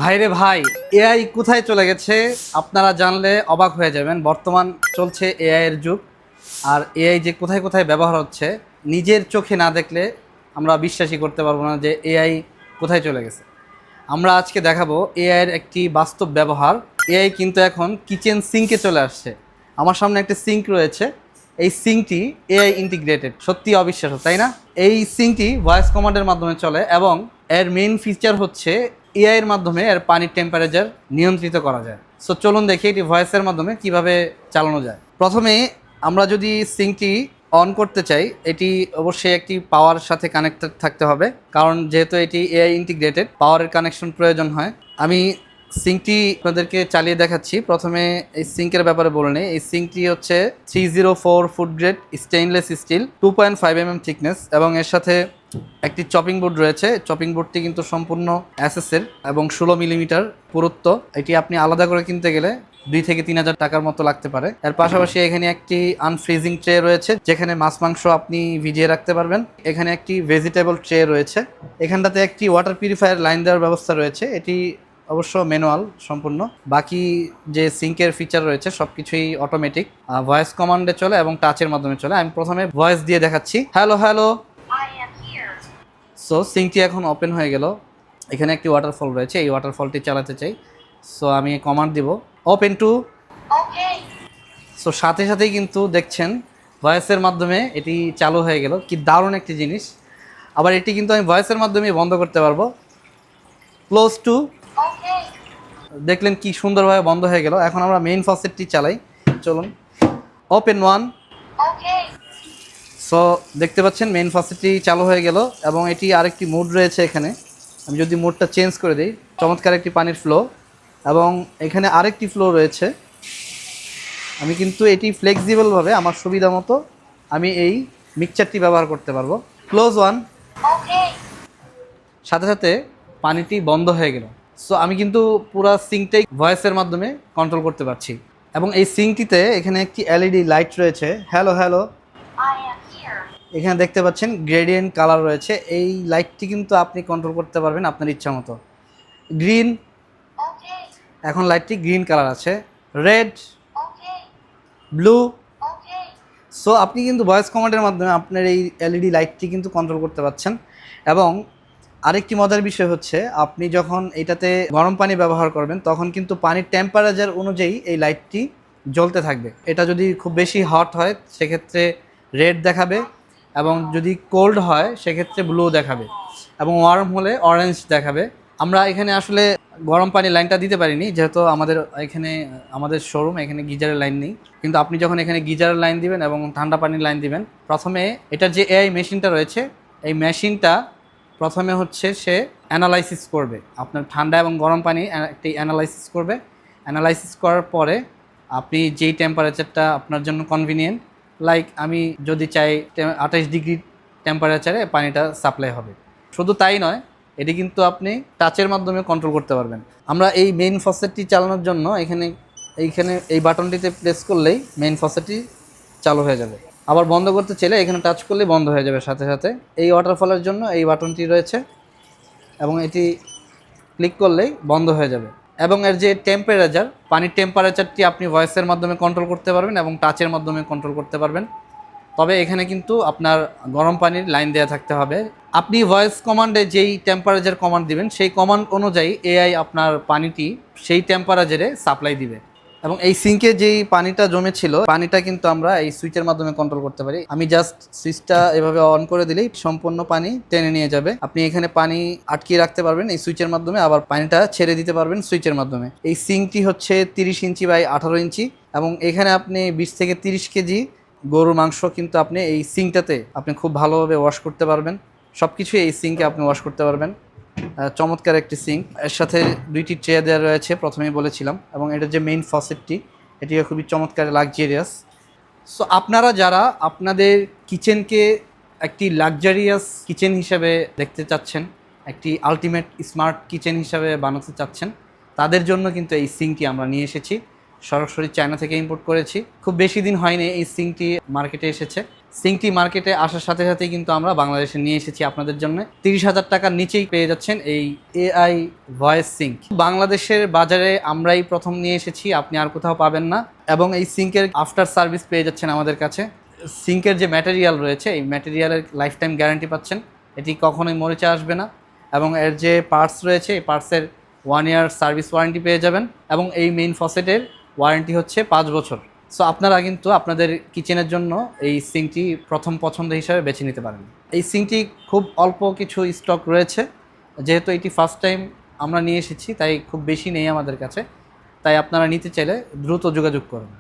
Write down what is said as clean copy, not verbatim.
ভাইরে ভাই, এআই কোথায় চলে গেছে আপনারা জানলে অবাক হয়ে যাবেন। বর্তমান চলছে এআই এর যুগ। আর এআই যে কোথায় কোথায় ব্যবহার হচ্ছে নিজের চোখে না দেখলে আমরা বিশ্বাসই করতে পারবো না যে এআই কোথায় চলে গেছে। আমরা আজকে দেখাবো এআই এর একটি বাস্তব ব্যবহার। এআই কিন্তু এখন কিচেন সিঙ্কে চলে আসছে। আমার সামনে একটা সিঙ্ক রয়েছে। এই সিঙ্কটি এআই ইন্টিগ্রেটেড, সত্যি অবিশ্বাস্য তাই না? এই সিঙ্কটি ভয়েস কমান্ডের মাধ্যমে চলে এবং এর মেইন ফিচার হচ্ছে এআই এর মাধ্যমে এর পানির টেম্পারেচার নিয়ন্ত্রিত করা যায়। সো চলুন দেখি এটি ভয়েসের মাধ্যমে কিভাবে চালানো যায়। প্রথমে আমরা যদি সিঙ্কটি অন করতে চাই, এটি অবশ্যই একটি পাওয়ার সাথে কানেক্টেড থাকতে হবে, কারণ যেহেতু এটি এআই ইন্টিগ্রেটেড পাওয়ারের কানেকশন প্রয়োজন হয়। আমি সিঙ্কটি আপনাদেরকে চালিয়ে দেখাচ্ছি। প্রথমে এই সিঙ্কের ব্যাপারে বলে নিই। এই সিঙ্কটি হচ্ছে 304 food grade stainless steel, 2.5 mm thickness এবং এর সাথে একটি চপিং বোর্ড রয়েছে। চপিং বোর্ডটি কিন্তু সম্পূর্ণ অ্যাসেসের এবং 16 মিলিমিটার পুরুত্ব। এটি আপনি আলাদা করে কিনতে গেলে 2 থেকে 3 হাজার টাকার মতো লাগতে পারে। এর পাশাপাশি এখানে একটি আনফ্রিজিং ট্রে রয়েছে, যেখানে মাছ মাংস আপনি ভিজিয়ে রাখতে পারবেন। এখানে একটি ভেজিটেবল ট্রে রয়েছে। এখানটাতে একটি ওয়াটার পিউরিফায়ার লাইন দেওয়ার ব্যবস্থা রয়েছে। এটি অবশ্য ম্যানুয়াল সম্পূর্ণ। বাকি যে সিঙ্কের ফিচার রয়েছে সব কিছুই অটোমেটিক, ভয়েস কমান্ডে চলে এবং টাচের মাধ্যমে চলে। আমি প্রথমে ভয়েস দিয়ে দেখাচ্ছি, হ্যালো হ্যালো। সো সিঙ্কটি এখন ওপেন হয়ে গেল। এখানে একটি ওয়াটারফল রয়েছে, এই ওয়াটারফলটি চালাতে চাই। সো আমি কমান্ড দিব ওপেন টু। সো সাথে সাথেই কিন্তু দেখছেন ভয়েসের মাধ্যমে এটি চালু হয়ে গেল। কি দারুণ একটি জিনিস। আবার এটি কিন্তু আমি ভয়েসের মাধ্যমে বন্ধ করতে পারবো। Close two. দেখলেন কি সুন্দরভাবে বন্ধ হয়ে গেল। এখন আমরা মেইন ফসেটটি চালাই, চলুন। Open one. সো দেখতে পাচ্ছেন মেইন ফসেটটি চালু হয়ে গেল এবং এটি আরেকটি মোড রয়েছে এখানে। আমি যদি মোডটা চেঞ্জ করে দিই, চমৎকার একটি পানির ফ্লো এবং এখানে আরেকটি ফ্লো রয়েছে। আমি কিন্তু এটি ফ্লেক্সিবলভাবে আমার সুবিধা মতো আমি এই মিক্সচারটি ব্যবহার করতে পারবো। Close one. সাথে সাথে পানিটি বন্ধ হয়ে গেল। সো আমি কিন্তু পুরো সিঙ্কটাই ভয়েসের মাধ্যমে কন্ট্রোল করতে পারছি। এবং এই সিঙ্কটিতে এখানে একটি এলইডি লাইট রয়েছে, হ্যালো হ্যালো। এখানে দেখতে পাচ্ছেন গ্রেডিয়েন্ট কালার রয়েছে। এই লাইটটি কিন্তু আপনি কন্ট্রোল করতে পারবেন আপনার ইচ্ছা মতো। গ্রিন, এখন লাইটটি গ্রিন কালার আছে। Red, blue. সো আপনি কিন্তু ভয়েস কমান্ডের মাধ্যমে আপনার এই এলইডি লাইটটি কিন্তু কন্ট্রোল করতে পারছেন। এবং আরেকটি মজার বিষয় হচ্ছে, আপনি যখন এটাতে গরম পানি ব্যবহার করবেন তখন কিন্তু পানির টেম্পারেচার অনুযায়ী এই লাইটটি জ্বলতে থাকবে। এটা যদি খুব বেশি হট হয় সেক্ষেত্রে রেড দেখাবে, এবং যদি কোল্ড হয় সেক্ষেত্রে ব্লু দেখাবে, এবং ওয়ার্ম হলে অরেঞ্জ দেখাবে। আমরা এখানে আসলে গরম পানির লাইনটা দিতে পারিনি, যেহেতু আমাদের শোরুম এখানে গিজারের লাইন নেই। কিন্তু আপনি যখন এখানে গিজারের লাইন দিবেন এবং ঠান্ডা পানির লাইন দিবেন, প্রথমে এটার যে এআই মেশিনটা রয়েছে, এই মেশিনটা প্রথমে হচ্ছে সে অ্যানালাইসিস করবে আপনার ঠান্ডা এবং গরম পানি, একটি অ্যানালাইসিস করবে। অ্যানালাইসিস করার পরে আপনি যেই টেম্পারেচারটা আপনার জন্য কনভিনিয়েন্ট, লাইক আমি যদি চাই 28 ডিগ্রি টেম্পারেচারে পানিটা সাপ্লাই হবে। শুধু তাই নয়, এটি কিন্তু আপনি টাচের মাধ্যমে কন্ট্রোল করতে পারবেন। আমরা এই মেইন ফসেটটি চালানোর জন্য এইখানে এই বাটনটিতে প্রেস করলেই মেইন ফসেটটি চালু হয়ে যাবে। আবার বন্ধ করতে চাইলে এখানে টাচ করলেই বন্ধ হয়ে যাবে সাথে সাথে। এই ওয়াটারফলের জন্য এই বাটনটি রয়েছে এবং এটি ক্লিক করলেই বন্ধ হয়ে যাবে। এবং এর যে টেম্পারেচার, পানির টেম্পারেচারটি আপনি ভয়েসের মাধ্যমে কন্ট্রোল করতে পারবেন এবং টাচের মাধ্যমে কন্ট্রোল করতে পারবেন। তবে এখানে কিন্তু আপনার গরম পানির লাইন দেওয়া থাকতে হবে। আপনি ভয়েস কমান্ডে যেই টেম্পারেচার কমান্ড দিবেন সেই কমান্ড অনুযায়ী এআই আপনার পানিটি সেই টেম্পারেচারে সাপ্লাই দিবে। এবং এই সিঙ্কে যেই পানিটা জমেছিল, পানিটা কিন্তু আমরা এই সুইচের মাধ্যমে কন্ট্রোল করতে পারি। আমি জাস্ট সুইচটা এভাবে অন করে দিলেই সম্পূর্ণ পানি টেনে নিয়ে যাবে। আপনি এখানে পানি আটকিয়ে রাখতে পারবেন এই সুইচের মাধ্যমে, আবার পানিটা ছেড়ে দিতে পারবেন সুইচের মাধ্যমে। এই সিঙ্কটি হচ্ছে 30 ইঞ্চি বাই 18 ইঞ্চি এবং এখানে আপনি 20 থেকে 30 কেজি গরুর মাংস কিন্তু আপনি এই সিঙ্কটাতে আপনি খুব ভালোভাবে ওয়াশ করতে পারবেন। সব কিছুই এই সিঙ্কে আপনি ওয়াশ করতে পারবেন। চমৎকার একটি সিঙ্ক, এর সাথে 2টি ট্রে দেওয়া রয়েছে প্রথমেই বলেছিলাম, এবং এটার যে মেইন ফসেটটি এটিও খুবই চমৎকার, লাক্সারিয়াস। সো আপনারা যারা আপনাদের কিচেনকে একটি লাক্সারিয়াস কিচেন হিসেবে দেখতে চাচ্ছেন, একটি আলটিমেট স্মার্ট কিচেন হিসাবে বানাতে চাচ্ছেন, তাদের জন্য কিন্তু এই সিঙ্কটি আমরা নিয়ে এসেছি। সরাসরি চায়না থেকে ইম্পোর্ট করেছি। খুব বেশি দিন হয়নি এই সিঙ্কটি মার্কেটে এসেছে। সিঙ্কটি মার্কেটে আসার সাথে সাথেই কিন্তু আমরা বাংলাদেশে নিয়ে এসেছি আপনাদের জন্য। 30,000 টাকার নিচেই পেয়ে যাচ্ছেন এই এআই ভয়েস সিঙ্ক। বাংলাদেশের বাজারে আমরাই প্রথম নিয়ে এসেছি, আপনি আর কোথাও পাবেন না। এবং এই সিঙ্কের আফটার সার্ভিস পেয়ে যাচ্ছেন আমাদের কাছে। সিঙ্কের যে ম্যাটেরিয়াল রয়েছে এই ম্যাটেরিয়ালের লাইফ টাইম গ্যারান্টি পাচ্ছেন, এটি কখনোই মরিচা আসবে না। এবং এর যে পার্টস রয়েছে এই পার্টসের 1 ইয়ার সার্ভিস ওয়ারেন্টি পেয়ে যাবেন। এবং এই মেইন ফসেটের ওয়ারেন্টি হচ্ছে 5 বছর। সো আপনারা কিন্তু আপনাদের কিচেনের জন্য এই সিঙ্কটি প্রথম পছন্দ হিসাবে বেছে নিতে পারেন। এই সিঙ্কটি খুব অল্প কিছু স্টক রয়েছে, যেহেতু এটি ফার্স্ট টাইম আমরা নিয়ে এসেছি তাই খুব বেশি নেই আমাদের কাছে। তাই আপনারা নিতে চাইলে দ্রুত যোগাযোগ করুন।